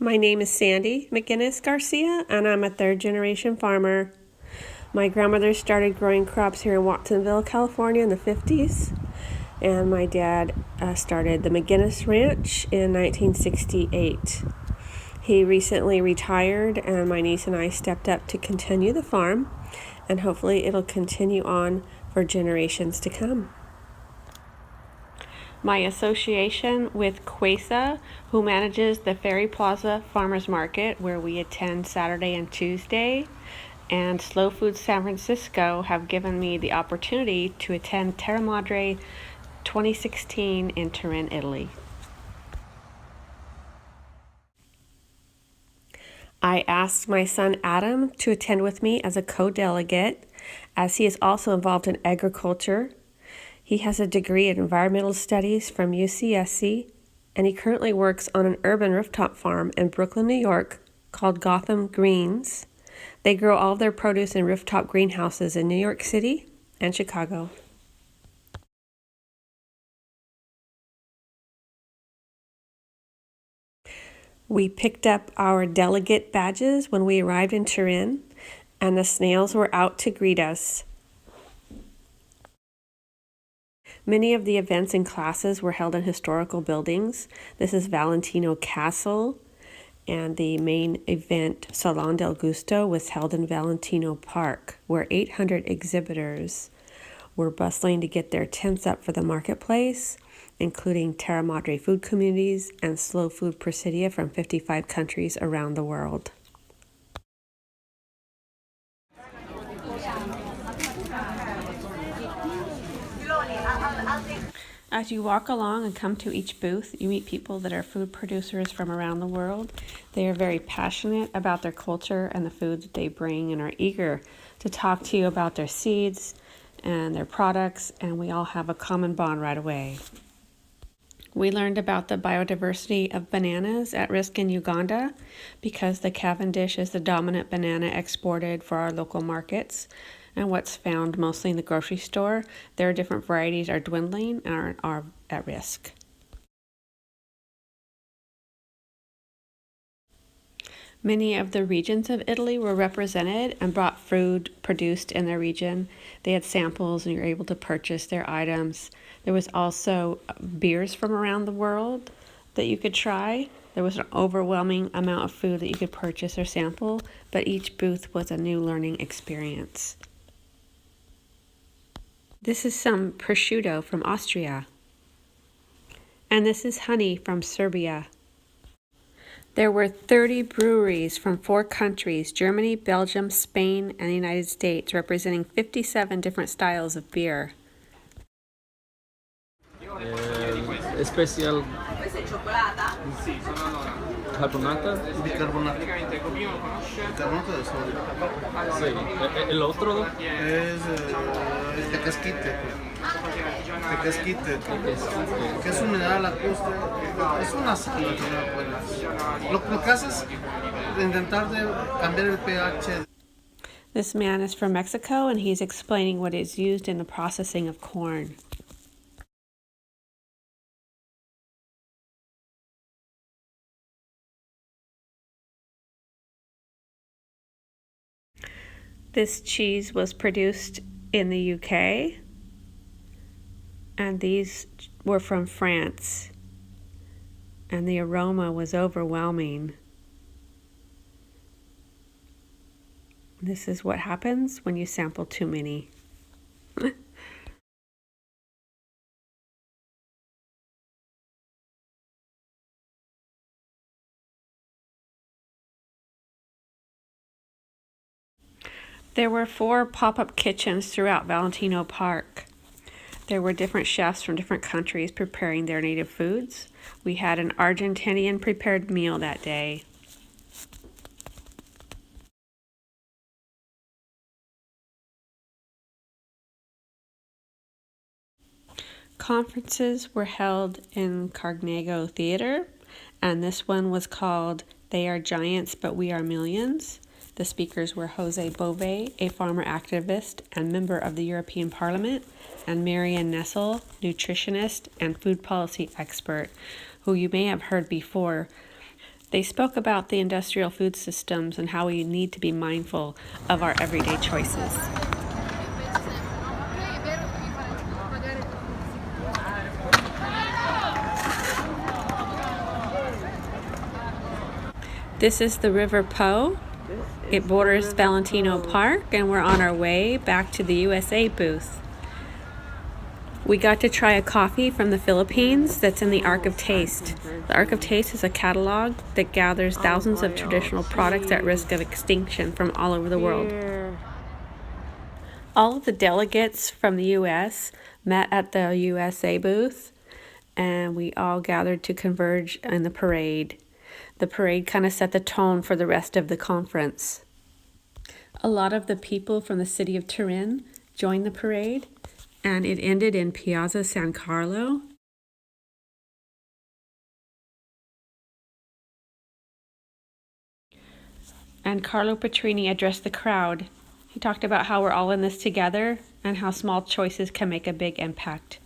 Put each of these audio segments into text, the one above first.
My name is Sandy McGinnis Garcia, and I'm a third-generation farmer. My grandmother started growing crops here in Watsonville, California in the 50s, and my dad started the McGinnis Ranch in 1968. He recently retired, and my niece and I stepped up to continue the farm, and hopefully it'll continue on for generations to come. My association with Quesa, who manages the Ferry Plaza Farmers Market, where we attend Saturday and Tuesday, and Slow Food San Francisco have given me the opportunity to attend Terra Madre 2016 in Turin, Italy. I asked my son Adam to attend with me as a co-delegate, as he is also involved in agriculture. He has a degree in environmental studies from UCSC, and he currently works on an urban rooftop farm in Brooklyn, New York, called Gotham Greens. They grow all of their produce in rooftop greenhouses in New York City and Chicago. We picked up our delegate badges when we arrived in Turin, and the snails were out to greet us. Many of the events and classes were held in historical buildings. This is Valentino Castle, and the main event, Salon del Gusto, was held in Valentino Park, where 800 exhibitors were bustling to get their tents up for the marketplace, including Terra Madre food communities and Slow Food Presidia from 55 countries around the world. As you walk along and come to each booth, you meet people that are food producers from around the world. They are very passionate about their culture and the food that they bring and are eager to talk to you about their seeds and their products, and we all have a common bond right away. We learned about the biodiversity of bananas at risk in Uganda because the Cavendish is the dominant banana exported for our local markets. And what's found mostly in the grocery store, their different varieties are dwindling and are at risk. Many of the regions of Italy were represented and brought food produced in their region. They had samples and you were able to purchase their items. There was also beers from around the world that you could try. There was an overwhelming amount of food that you could purchase or sample, but each booth was a new learning experience. This is some prosciutto from Austria. And this is honey from Serbia. There were 30 breweries from 4 countries, Germany, Belgium, Spain, and the United States, representing 57 different styles of beer. Special carbonata? Bicarbonato. Bicarbonato de sodio. Sí. ¿El otro? Es tecasquite. Tecasquite. Que es un mineral lacustre. Es una sal. Lo que hace es intentar de cambiar el pH. This man is from Mexico, and he's explaining what is used in the processing of corn. This cheese was produced in the UK, and these were from France, and the aroma was overwhelming. This is what happens when you sample too many. There were 4 pop-up kitchens throughout Valentino Park. There were different chefs from different countries preparing their native foods. We had an Argentinian prepared meal that day. Conferences were held in Carnegie Theater, and this one was called They Are Giants, But We Are Millions. The speakers were Jose Bove, a farmer activist and member of the European Parliament, and Marian Nessel, nutritionist and food policy expert, who you may have heard before. They spoke about the industrial food systems and how we need to be mindful of our everyday choices. This is the River Po. It borders Valentino Park, and we're on our way back to the USA booth. We got to try a coffee from the Philippines that's in the Ark of Taste. The Ark of Taste is a catalog that gathers thousands of traditional products at risk of extinction from all over the world. All of the delegates from the US met at the USA booth, and we all gathered to converge in the parade. The parade kind of set the tone for the rest of the conference. A lot of the people from the city of Turin joined the parade, and it ended in Piazza San Carlo. And Carlo Petrini addressed the crowd. He talked about how we're all in this together and how small choices can make a big impact.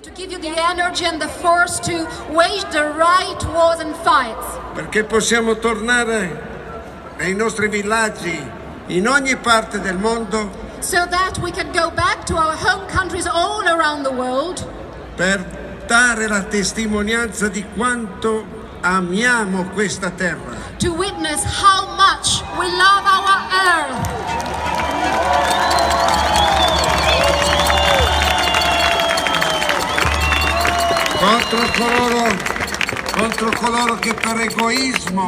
To give you the energy and the force to wage the right wars and fights. Perché possiamo tornare ai nostri villaggi in ogni parte del mondo So that we can go back to our home countries all around the world. per dare la testimonianza di quanto amiamo questa terra. To witness how much we love our earth. Contro coloro che per egoismo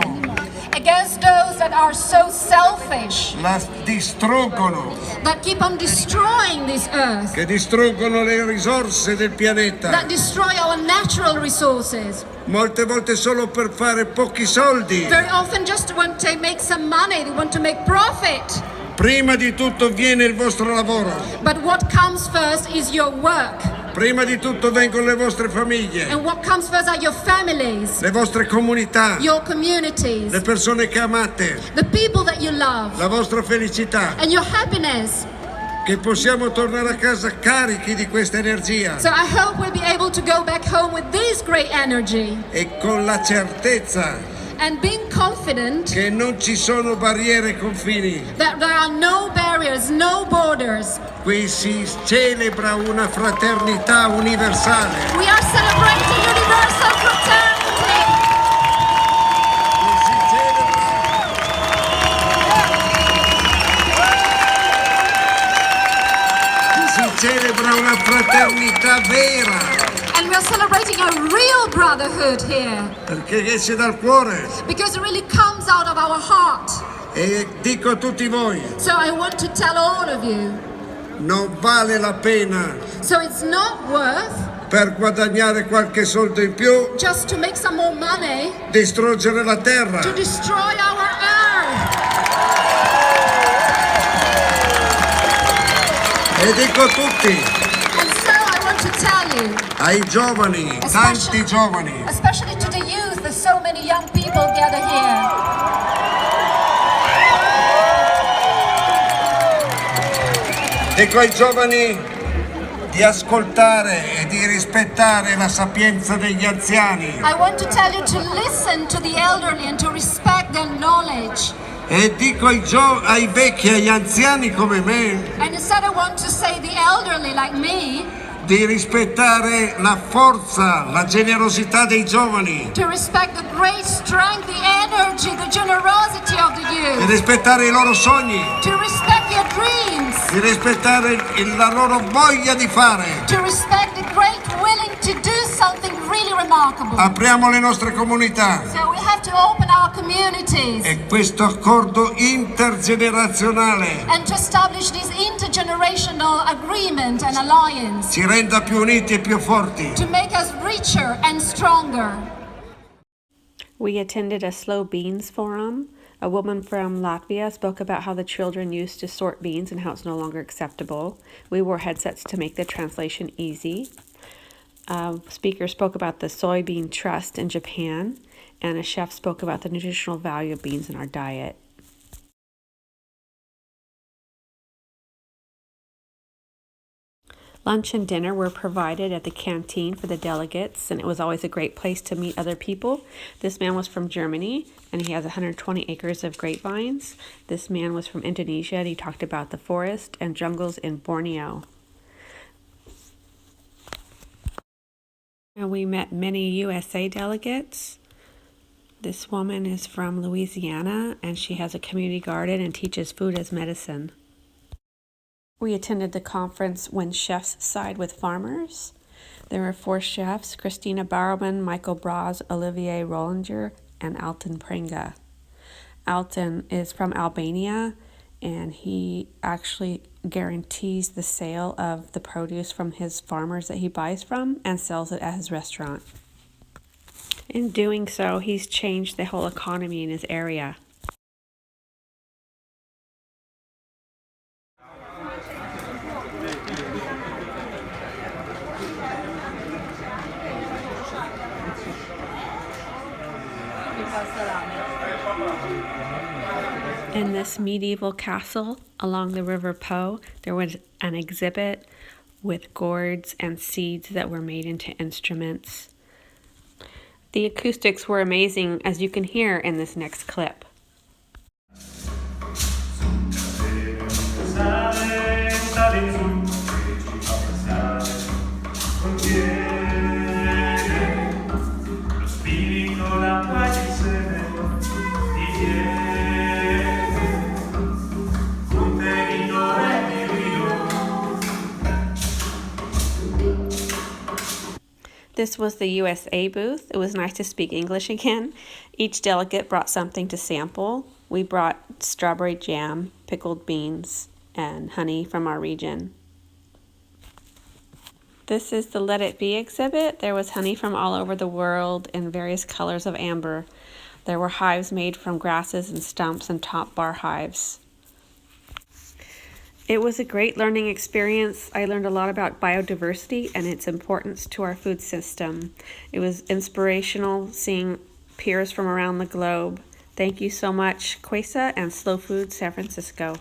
Against those that are so selfish, la distruggono, that keep on destroying this earth, che distruggono le risorse del pianeta, that destroy our natural resources. molte volte solo per fare pochi soldi. Very often just want to make some money, they want to make profit. Prima di tutto viene il vostro lavoro, But what comes first is your work. prima di tutto vengono le vostre famiglie, And what comes first are your families, le vostre comunità, your communities, le persone che amate, the people that you love, la vostra felicità, and your happiness. che possiamo tornare a casa carichi di questa energia So I hope we'll be able to go back home with this great energy e con la certezza and being confident che non ci sono barriere e confini. that there are no barriers, no borders. Qui si celebra una fraternità universale. We are celebrating universal fraternity. Qui si celebra una fraternità vera, And we are celebrating a real brotherhood here perché esce dal cuore. because it really comes out of our heart. E dico a tutti voi, So I want to tell all of you, non vale la pena so it's not worth per guadagnare qualche soldo in più just to make some more money distruggere la terra. to destroy our earth. E dico a tutti, And so I want to tell you, ai giovani, tanti giovani, especially to the youth, there's so many young people gathered here. dico ai giovani di ascoltare e di rispettare la sapienza degli anziani. I want to tell you to listen to the elderly and to respect their knowledge. E dico ai vecchi, agli anziani come me, And instead I want to say the elderly like me, di rispettare la forza, la generosità dei giovani, to respect the great strength, the energy, the generosity of the di youth, rispettare i loro sogni, to respect their dreams, di rispettare la loro voglia di fare. to respect the great willing to do something really remarkable. Apriamo le nostre comunità So we have to open our communities e questo accordo intergenerazionale and to establish this intergenerational agreement and alliance ci renda più uniti e più forti. to make us richer and stronger. We attended a Slow Beans forum. A woman from Latvia spoke about how the children used to sort beans and how it's no longer acceptable. We wore headsets to make the translation easy. A speaker spoke about the soybean trust in Japan, and a chef spoke about the nutritional value of beans in our diet. Lunch and dinner were provided at the canteen for the delegates, and it was always a great place to meet other people. This man was from Germany, and he has 120 acres of grapevines. This man was from Indonesia, and he talked about the forest and jungles in Borneo. And we met many USA delegates. This woman is from Louisiana, and she has a community garden and teaches food as medicine. We attended the conference When Chefs Side with Farmers. There were 4 chefs: Christina Bauerman, Michael Braz, Olivier Rollinger, and Alton Prenga. Alton is from Albania, and he actually guarantees the sale of the produce from his farmers that he buys from and sells it at his restaurant. In doing so, he's changed the whole economy in his area. In this medieval castle along the River Po, there was an exhibit with gourds and seeds that were made into instruments. The acoustics were amazing, as you can hear in this next clip. This was the USA booth. It was nice to speak English again. Each delegate brought something to sample. We brought strawberry jam, pickled beans, and honey from our region. This is the Let It Be exhibit. There was honey from all over the world in various colors of amber. There were hives made from grasses and stumps and top bar hives. It was a great learning experience. I learned a lot about biodiversity and its importance to our food system. It was inspirational seeing peers from around the globe. Thank you so much, Kwesa and Slow Food San Francisco.